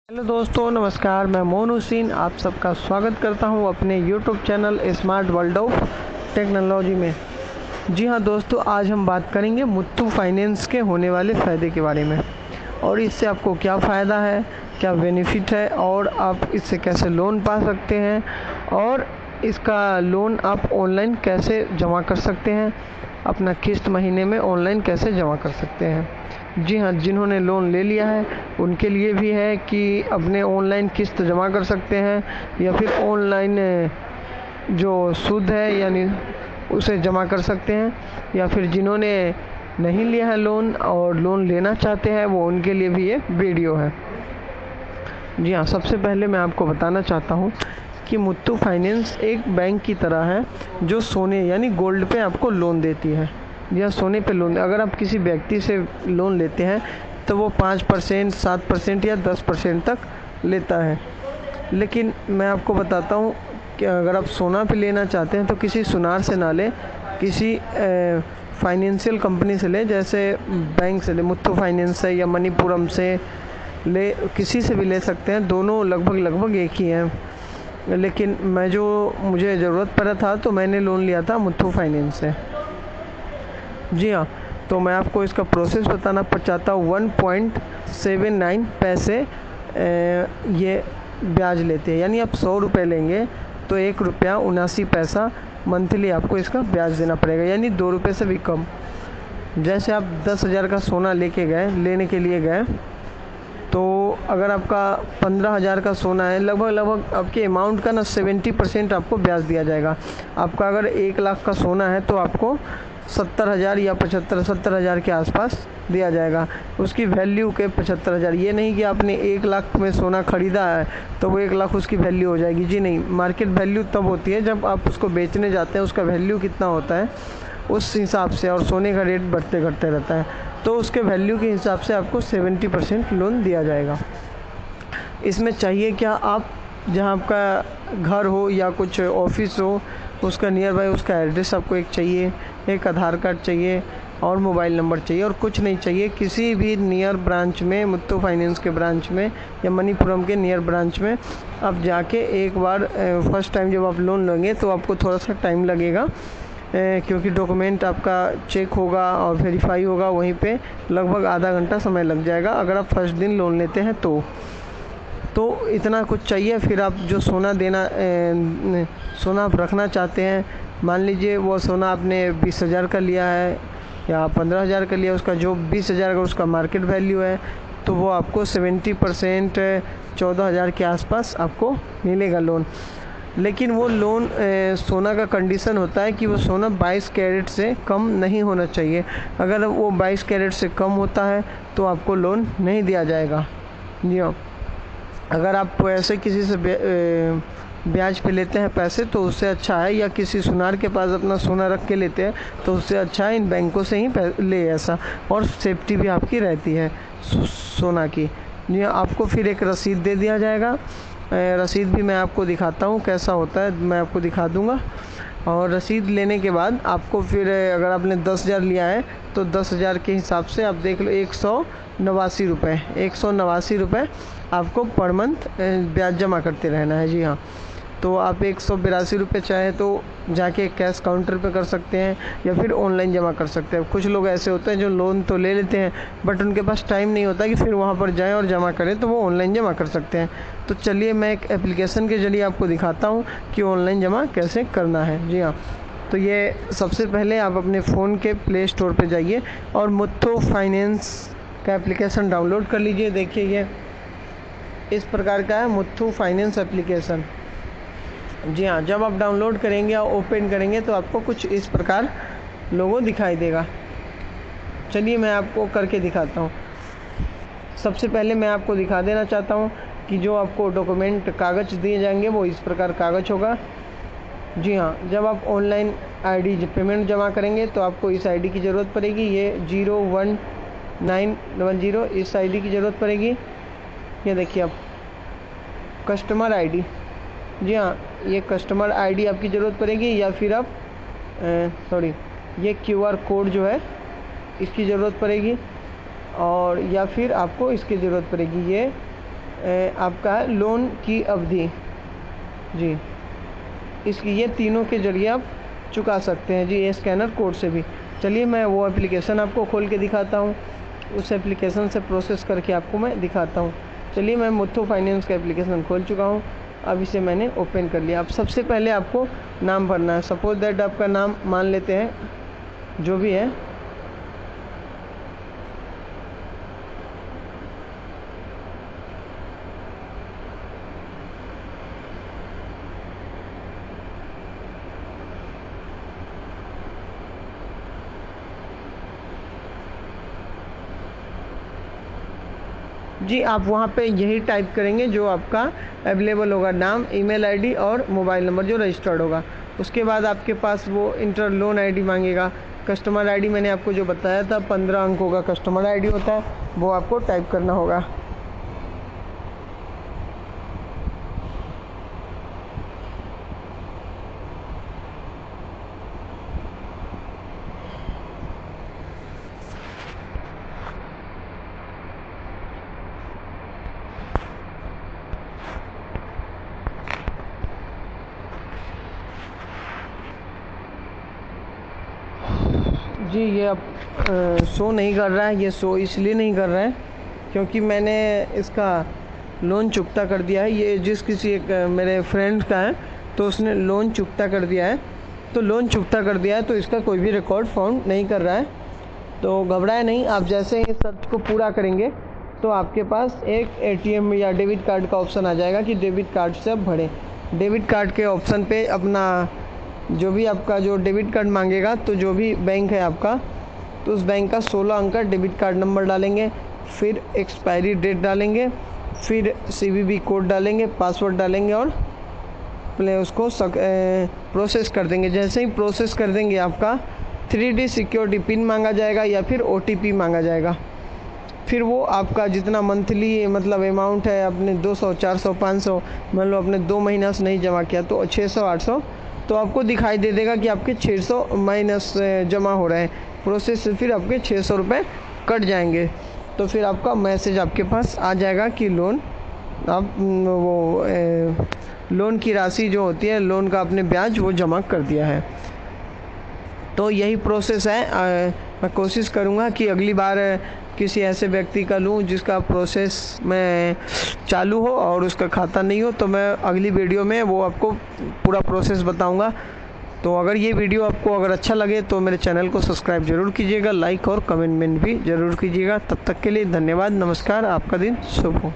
Hello दोस्तों, नमस्कार। मैं मोहन हुसैन आप सबका स्वागत करता हूं अपने YouTube channel smart world of technology में। जी हां दोस्तों, आज हम बात करेंगे मुथ्थू फाइनेंस के होने वाले फ़ायदे के बारे में और इससे आपको क्या फ़ायदा है, क्या बेनिफिट है और आप इससे कैसे लोन पा सकते हैं और इसका लोन आप ऑनलाइन कैसे जमा कर सकते हैं, अपना किस्त महीने में ऑनलाइन कैसे जमा कर सकते हैं। जी हाँ, जिन्होंने लोन ले लिया है उनके लिए भी है कि अपने ऑनलाइन किस्त जमा कर सकते हैं या फिर ऑनलाइन जो सूद है यानी उसे जमा कर सकते हैं, या फिर जिन्होंने नहीं लिया है लोन और लोन लेना चाहते हैं वो उनके लिए भी ये वीडियो है। जी हाँ, सबसे पहले मैं आपको बताना चाहता हूँ कि मुथ्थू फाइनेंस एक बैंक की तरह है जो सोने यानी गोल्ड पे आपको लोन देती है या सोने पे लोन। अगर आप किसी व्यक्ति से लोन लेते हैं तो वो 5%, 7% या 10% तक लेता है, लेकिन मैं आपको बताता हूँ कि अगर आप सोना पे लेना चाहते हैं तो किसी सुनार से ना लें, किसी फाइनेंशियल कंपनी से लें, जैसे बैंक से ले, मुथ्थू फाइनेंस से या मणिपुरम से ले, किसी से भी ले सकते हैं। दोनों लगभग एक ही हैं, लेकिन मुझे ज़रूरत पड़ा था तो मैंने लोन लिया था मुथ्थू फाइनेंस से। जी हाँ, तो मैं आपको इसका प्रोसेस बताना चाहता हूँ। 1.79 पैसे ये ब्याज लेते हैं, यानी आप 100 रुपये लेंगे तो 1 रुपया 79 पैसा मंथली आपको इसका ब्याज देना पड़ेगा, यानी 2 रुपये से भी कम। जैसे आप 10,000 का सोना लेने के लिए गए, तो अगर आपका 15,000 का सोना है, लगभग आपके अमाउंट का 70% आपको ब्याज दिया जाएगा। आपका अगर 1 लाख का सोना है तो आपको 70,000 या 70,000 के आसपास दिया जाएगा, उसकी वैल्यू के 75,000। ये नहीं कि आपने 1 लाख में सोना ख़रीदा है तो वो 1 लाख उसकी वैल्यू हो जाएगी। जी नहीं, मार्केट वैल्यू तब होती है जब आप उसको बेचने जाते हैं, उसका वैल्यू कितना होता है उस हिसाब से, और सोने का रेट बढ़ते घटते रहता है, तो उसके वैल्यू के हिसाब से आपको 70% लोन दिया जाएगा। इसमें चाहिए क्या, आप जहाँ आपका घर हो या कुछ ऑफिस हो उसका नियर बाय उसका एड्रेस आपको एक चाहिए, एक आधार कार्ड चाहिए और मोबाइल नंबर चाहिए, और कुछ नहीं चाहिए। किसी भी नियर ब्रांच में, मुथ्थू फाइनेंस के ब्रांच में या मणिपुरम के नियर ब्रांच में आप जाके एक बार, फर्स्ट टाइम जब आप लोन लेंगे तो आपको थोड़ा सा टाइम लगेगा, क्योंकि डॉक्यूमेंट आपका चेक होगा और वेरीफाई होगा, वहीं पे लगभग आधा घंटा समय लग जाएगा अगर आप फर्स्ट दिन लोन लेते हैं तो इतना कुछ चाहिए। फिर आप जो सोना आप रखना चाहते हैं, मान लीजिए वो सोना आपने 20,000 का लिया है या 15,000 का लिया, उसका जो 20,000 का उसका मार्केट वैल्यू है तो वो आपको 70% 14,000 के आसपास आपको मिलेगा लोन। लेकिन वो लोन सोना का कंडीशन होता है कि वो सोना 22 कैरेट से कम नहीं होना चाहिए। अगर वो 22 कैरेट से कम होता है तो आपको लोन नहीं दिया जाएगा। जी हाँ, अगर आप ऐसे किसी से ब्याज पे लेते हैं पैसे तो उससे अच्छा है, या किसी सुनार के पास अपना सोना रख के लेते हैं तो उससे अच्छा है इन बैंकों से ही ले ऐसा, और सेफ्टी भी आपकी रहती है सोना की। जी हाँ, आपको फिर एक रसीद दे दिया जाएगा। रसीद भी मैं आपको दिखाता हूँ कैसा होता है, मैं आपको दिखा दूँगा। और रसीद लेने के बाद आपको फिर, अगर आपने 10,000 लिया है तो 10,000 के हिसाब से आप देख लो 189 रुपये आपको पर मंथ ब्याज जमा करते रहना है। जी हाँ, तो आप 182 रुपये चाहे तो जाके कैश काउंटर पे कर सकते हैं या फिर ऑनलाइन जमा कर सकते हैं। कुछ लोग ऐसे होते हैं जो लोन तो ले लेते हैं बट उनके पास टाइम नहीं होता कि फिर वहाँ पर जाएं और जमा करें, तो वो ऑनलाइन जमा कर सकते हैं। तो चलिए मैं एक एप्लीकेशन के ज़रिए आपको दिखाता हूँ कि ऑनलाइन जमा कैसे करना है। जी हाँ, तो ये सबसे पहले आप अपने फ़ोन के प्ले स्टोर पर जाइए और मुथ्थू फाइनेंस का एप्लीकेशन डाउनलोड कर लीजिए। देखिए ये इस प्रकार का है, मुथ्थू फाइनेंस एप्लीकेशन। जी हाँ, जब आप डाउनलोड करेंगे और ओपन करेंगे तो आपको कुछ इस प्रकार लोगो दिखाई देगा। चलिए मैं आपको करके दिखाता हूँ। सबसे पहले मैं आपको दिखा देना चाहता हूँ कि जो आपको डॉक्यूमेंट कागज़ दिए जाएंगे वो इस प्रकार कागज़ होगा। जी हाँ, जब आप ऑनलाइन आईडी पेमेंट जमा करेंगे तो आपको इस आईडी की ज़रूरत पड़ेगी, ये 01910 इस आईडी की ज़रूरत पड़ेगी। ये देखिए आप, कस्टमर आईडी। जी हाँ, ये कस्टमर आईडी आपकी ज़रूरत पड़ेगी, या फिर आप ये QR कोड जो है इसकी ज़रूरत पड़ेगी, और या फिर आपको इसकी ज़रूरत पड़ेगी, ये आपका है लोन की अवधि जी, इसकी ये तीनों के जरिए आप चुका सकते हैं जी, ये स्कैनर कोड से भी। चलिए मैं वो एप्लीकेशन आपको खोल के दिखाता हूँ, उस एप्लीकेशन से प्रोसेस करके आपको मैं दिखाता हूँ। चलिए मैं मुथ्थू फाइनेंस का एप्लीकेशन खोल चुका हूँ, अब इसे मैंने ओपन कर लिया। अब सबसे पहले आपको नाम भरना है। सपोज दैट आपका नाम मान लेते हैं जो भी है, जी आप वहाँ पे यही टाइप करेंगे जो आपका अवेलेबल होगा, नाम, ईमेल आईडी और मोबाइल नंबर जो रजिस्टर्ड होगा। उसके बाद आपके पास वो इंटर लोन आईडी मांगेगा। कस्टमर आईडी मैंने आपको जो बताया था 15 अंकों का कस्टमर आईडी होता है, वो आपको टाइप करना होगा। जी ये अब शो नहीं कर रहा है, ये शो इसलिए नहीं कर रहा है क्योंकि मैंने इसका लोन चुकता कर दिया है। ये जिस किसी एक मेरे फ्रेंड का है, तो उसने लोन चुकता कर दिया है, तो लोन चुकता कर दिया है तो इसका कोई भी रिकॉर्ड फाउंड नहीं कर रहा है। तो घबराए नहीं, आप जैसे ही सर्च को पूरा करेंगे तो आपके पास एक एटीएम या डेबिट कार्ड का ऑप्शन आ जाएगा कि डेबिट कार्ड से आप भरें। डेबिट कार्ड के ऑप्शन पे अपना जो भी आपका जो डेबिट कार्ड मांगेगा, तो जो भी बैंक है आपका, तो उस बैंक का 16 अंक का डेबिट कार्ड नंबर डालेंगे, फिर एक्सपायरी डेट डालेंगे, फिर CVV कोड डालेंगे, पासवर्ड डालेंगे और उसको प्रोसेस कर देंगे। जैसे ही प्रोसेस कर देंगे आपका 3D सिक्योरिटी पिन मांगा जाएगा या फिर OTP मांगा जाएगा। फिर वो आपका जितना मंथली मतलब अमाउंट है, अपने 200, 400, 500, मान लो अपने 2 महीना से नहीं जमा किया तो 600, 800, तो आपको दिखाई दे देगा कि आपके 600 माइनस जमा हो रहे हैं। प्रोसेस से फिर आपके 600 रुपये कट जाएंगे। तो फिर आपका मैसेज आपके पास आ जाएगा कि लोन आप वो लोन की राशि जो होती है, लोन का आपने ब्याज वो जमा कर दिया है। तो यही प्रोसेस है। मैं कोशिश करूँगा कि अगली बार किसी ऐसे व्यक्ति का लूँ जिसका प्रोसेस में चालू हो और उसका खाता नहीं हो, तो मैं अगली वीडियो में वो आपको पूरा प्रोसेस बताऊँगा। तो अगर ये वीडियो आपको अगर अच्छा लगे तो मेरे चैनल को सब्सक्राइब जरूर कीजिएगा, लाइक और कमेंट भी ज़रूर कीजिएगा। तब तक के लिए धन्यवाद, नमस्कार, आपका दिन शुभ हो।